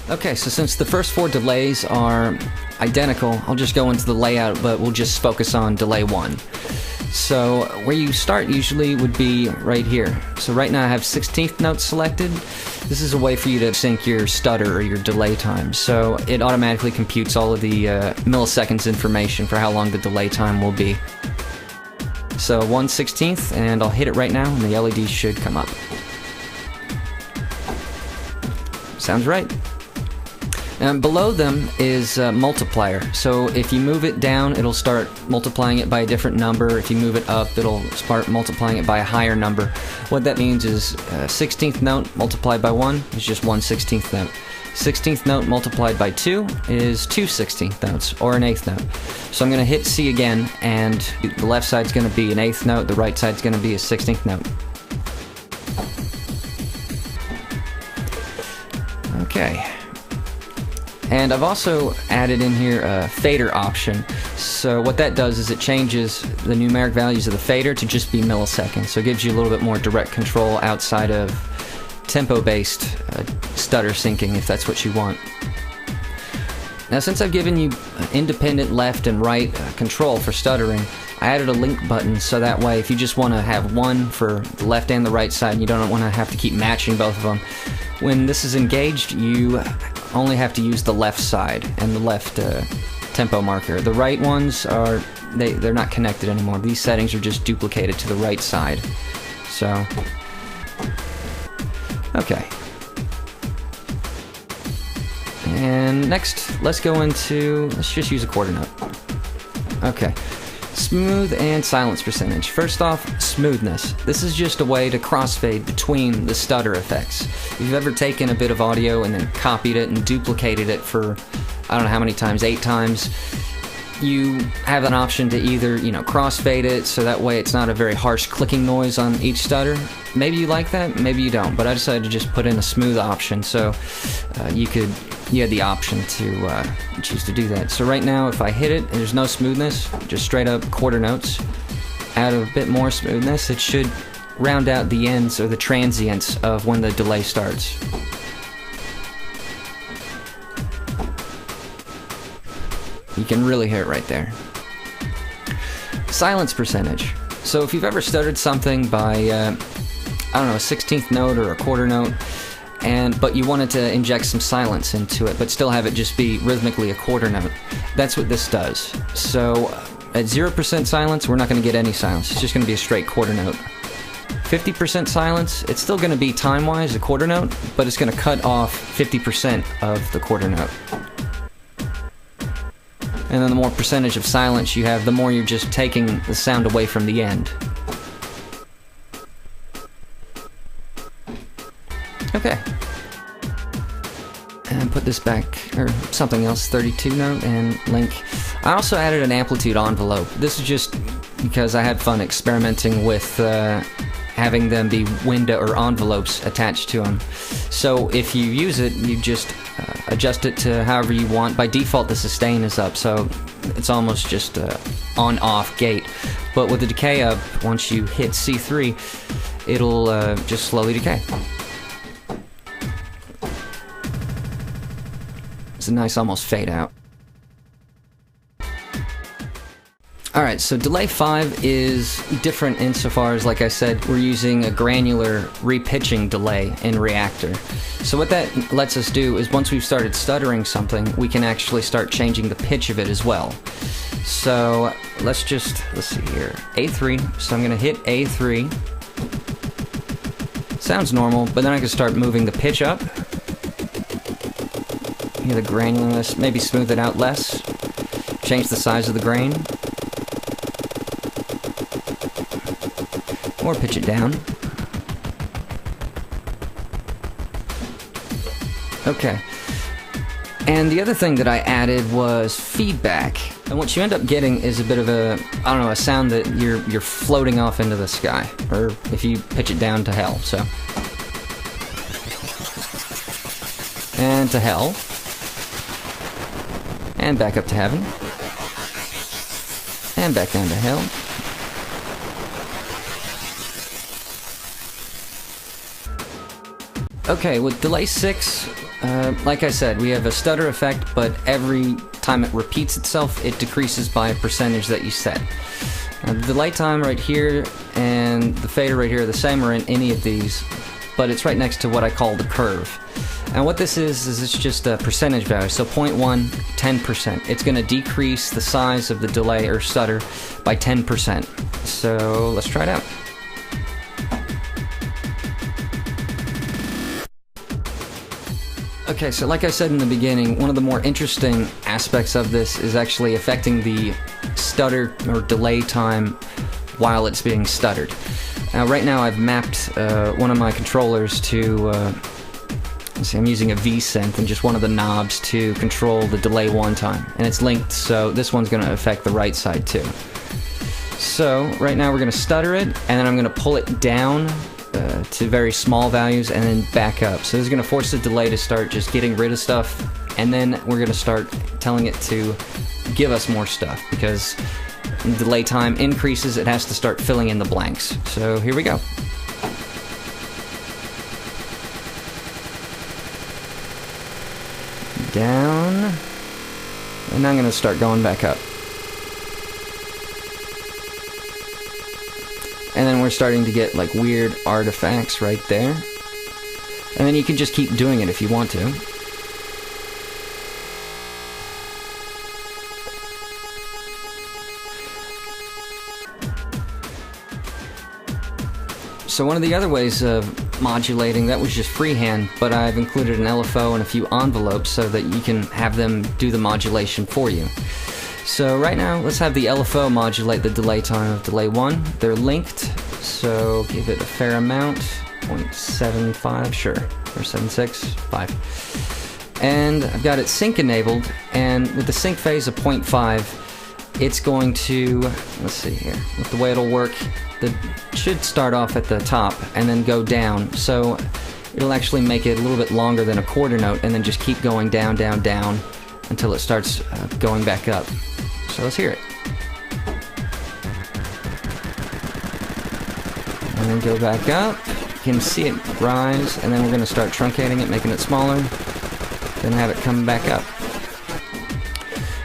Okay, so since the first 4 delays are identical, I'll just go into the layout, but we'll just focus on delay 1. So where you start usually would be right here. So right now I have 16th notes selected. This is a way for you to sync your stutter or your delay time. So it automatically computes all of the milliseconds information for how long the delay time will be. So 1/16th, and I'll hit it right now and the LED should come up. Sounds right. And below them is multiplier. So if you move it down, it'll start multiplying it by a different number. If you move it up, it'll start multiplying it by a higher number. What that means is 16th note multiplied by 1 is just 1/16th note. 16th note multiplied by 2 is 2 16th notes, or an 8th note. So I'm going to hit C again, and the left side's going to be an 8th note, the right side's going to be a 16th note. Okay. And I've also added in here a fader option. So what that does is it changes the numeric values of the fader to just be milliseconds. So it gives you a little bit more direct control outside of tempo-based stutter syncing, if that's what you want. Now, since I've given you independent left and right control for stuttering, I added a link button so that way if you just want to have one for the left and the right side and you don't want to have to keep matching both of them, when this is engaged, you only have to use the left side and the left tempo marker. The right ones are, they're not connected anymore. These settings are just duplicated to the right side. So, okay. And next, let's go into, let's just use a quarter note. Okay. Smooth and silence percentage. First off, smoothness. This is just a way to crossfade between the stutter effects. If you've ever taken a bit of audio and then copied it and duplicated it for, I don't know how many times, 8 times, you have an option to either, crossfade it so that way it's not a very harsh clicking noise on each stutter. Maybe you like that, maybe you don't, but I decided to just put in a smooth option so you had the option to choose to do that. So right now if I hit it and there's no smoothness, just straight up quarter notes, add a bit more smoothness, it should round out the ends or the transients of when the delay starts. You can really hear it right there. Silence percentage. So if you've ever stuttered something by, I don't know, a 16th note or a quarter note, but you wanted to inject some silence into it, but still have it just be rhythmically a quarter note, that's what this does. So at 0% silence, we're not going to get any silence. It's just going to be a straight quarter note. 50% silence, it's still going to be time-wise a quarter note, but it's going to cut off 50% of the quarter note. And then the more percentage of silence you have, the more you're just taking the sound away from the end. Okay. And put this back, or something else, 32 note and link. I also added an amplitude envelope. This is just because I had fun experimenting with having them be window or envelopes attached to them. So if you use it, you just adjust it to however you want. By default, the sustain is up, so it's almost just on-off gate. But with the decay up, once you hit C3, it'll just slowly decay. It's a nice almost fade out. Alright, so delay 5 is different insofar as, like I said, we're using a granular repitching delay in Reaktor. So what that lets us do is once we've started stuttering something, we can actually start changing the pitch of it as well. So let's see here, A3, so I'm going to hit A3. Sounds normal, but then I can start moving the pitch up. Hear the granularness, maybe smooth it out less. Change the size of the grain. Or pitch it down. Okay. And the other thing that I added was feedback. And what you end up getting is a bit of a sound that you're floating off into the sky. Or if you pitch it down to hell, so. And to hell. And back up to heaven. And back down to hell. Okay, with delay 6, Like I said, we have a stutter effect, but every time it repeats itself, it decreases by a percentage that you set. The delay time right here and the fader right here are the same or in any of these, but it's right next to what I call the curve. And what this is it's just a percentage value. So 0.1, 10%. It's going to decrease the size of the delay or stutter by 10%. So let's try it out. Okay, so like I said in the beginning, one of the more interesting aspects of this is actually affecting the stutter or delay time while it's being stuttered. Now, right now I've mapped one of my controllers to, let's see, I'm using a V-synth and just one of the knobs to control the delay one time. And it's linked, so this one's going to affect the right side too. So, right now we're going to stutter it, and then I'm going to pull it down to very small values and then back up. So this is going to force the delay to start just getting rid of stuff, and then we're going to start telling it to give us more stuff, because the delay time increases, it has to start filling in the blanks. So here we go. Down, and now I'm going to start going back up. And then we're starting to get like weird artifacts right there. And then you can just keep doing it if you want to. So one of the other ways of modulating, that was just freehand, but I've included an LFO and a few envelopes so that you can have them do the modulation for you. So right now, let's have the LFO modulate the delay time of delay 1. They're linked, so give it a fair amount, 0.75, sure, or 7.6, 5. And I've got it sync enabled, and with the sync phase of 0.5, it's going to, let's see here, with the way it'll work, it should start off at the top and then go down, so it'll actually make it a little bit longer than a quarter note, and then just keep going down, down, down, until it starts going back up. So let's hear it. And then go back up. You can see it rise, and then we're going to start truncating it, making it smaller, then have it come back up.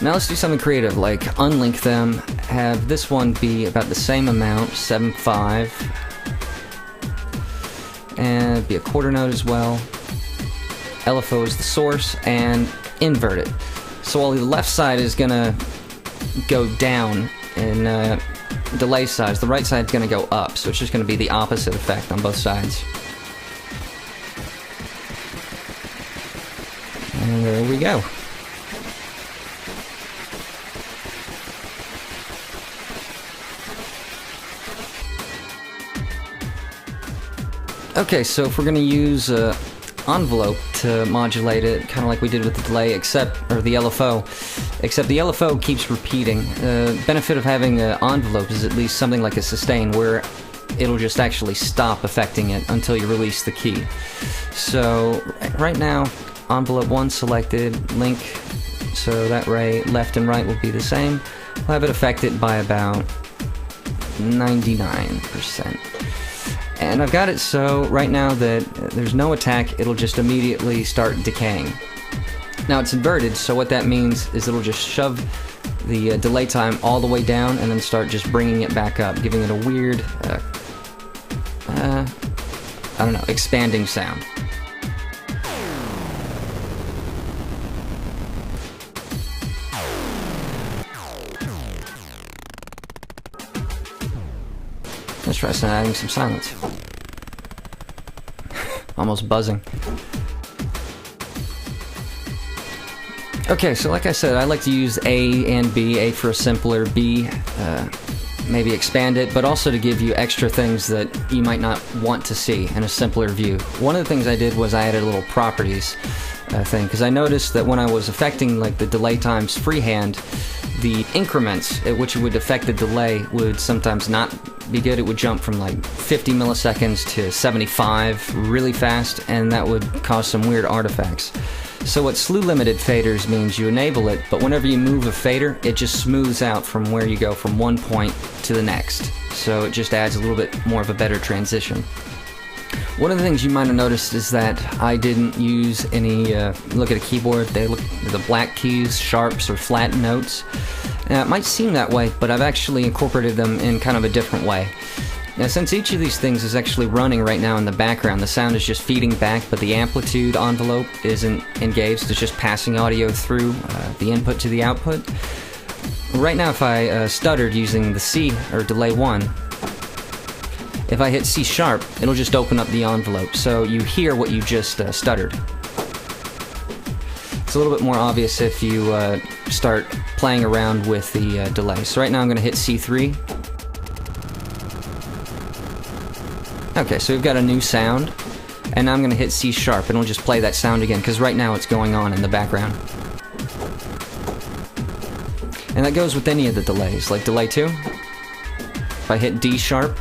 Now let's do something creative, like unlink them, have this one be about the same amount, 7.5, and be a quarter note as well. LFO is the source, and invert it. So while the left side is going to go down in delay size, the right side is going to go up, so it's just going to be the opposite effect on both sides. And there we go. Okay, so if we're going to use envelope to modulate it, kind of like we did with the delay, or the LFO, except the LFO keeps repeating. The benefit of having an envelope is at least something like a sustain, where it'll just actually stop affecting it until you release the key. So right now, envelope 1 selected, link, so that way left and right will be the same. We'll have it affected by about 99%. And I've got it so right now that there's no attack, it'll just immediately start decaying. Now it's inverted, so what that means is it'll just shove the delay time all the way down and then start just bringing it back up, giving it a weird, I don't know, expanding sound. Let's try adding some silence. Almost buzzing. Okay, so like I said, I like to use A and B, A for a simpler, B maybe expand it, but also to give you extra things that you might not want to see in a simpler view. One of the things I did was I added a little properties thing, because I noticed that when I was affecting like the delay times freehand, the increments at which it would affect the delay would sometimes not be good. It would jump from like 50 milliseconds to 75 really fast, and that would cause some weird artifacts. So what slew limited faders means, you enable it, but whenever you move a fader, it just smooths out from where you go from one point to the next. So it just adds a little bit more of a better transition. One of the things you might have noticed is that I didn't use any, look at a keyboard, the black keys, sharps, or flat notes. Now, it might seem that way, but I've actually incorporated them in kind of a different way. Now, since each of these things is actually running right now in the background, the sound is just feeding back, but the amplitude envelope isn't engaged, it's just passing audio through the input to the output. Right now, if I stuttered using the C, or delay 1, if I hit C sharp, it'll just open up the envelope, so you hear what you just stuttered. It's a little bit more obvious if you start playing around with the delay. So right now I'm going to hit C3. Okay, so we've got a new sound, and now I'm going to hit C sharp, and it'll just play that sound again, because right now it's going on in the background. And that goes with any of the delays, like delay 2. If I hit D sharp,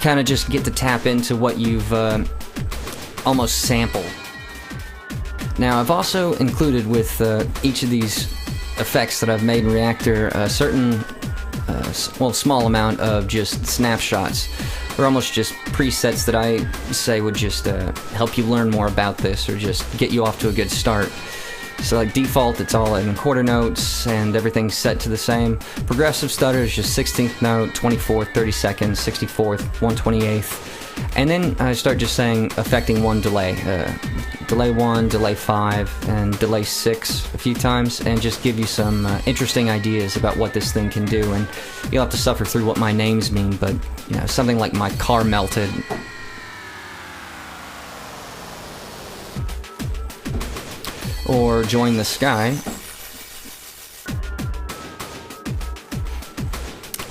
kind of just get to tap into what you've almost sampled. Now, I've also included with each of these effects that I've made in Reaktor a certain, small amount of just snapshots, or almost just presets that I say would just help you learn more about this, or just get you off to a good start. So like default, it's all in quarter notes and everything's set to the same. Progressive stutter is just 16th note, 24th, 32nd, 64th, 128th. And then I start just saying affecting one delay. Delay 1, delay 5, and delay 6 a few times, and just give you some interesting ideas about what this thing can do. And you'll have to suffer through what my names mean, but you know, something like my car melted. Or join the sky.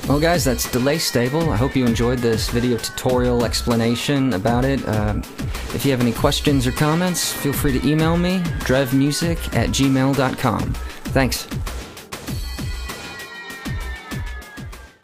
Well guys, that's Delaystable. I hope you enjoyed this video tutorial explanation about it. If you have any questions or comments, feel free to email me, drevmusic@gmail.com. Thanks.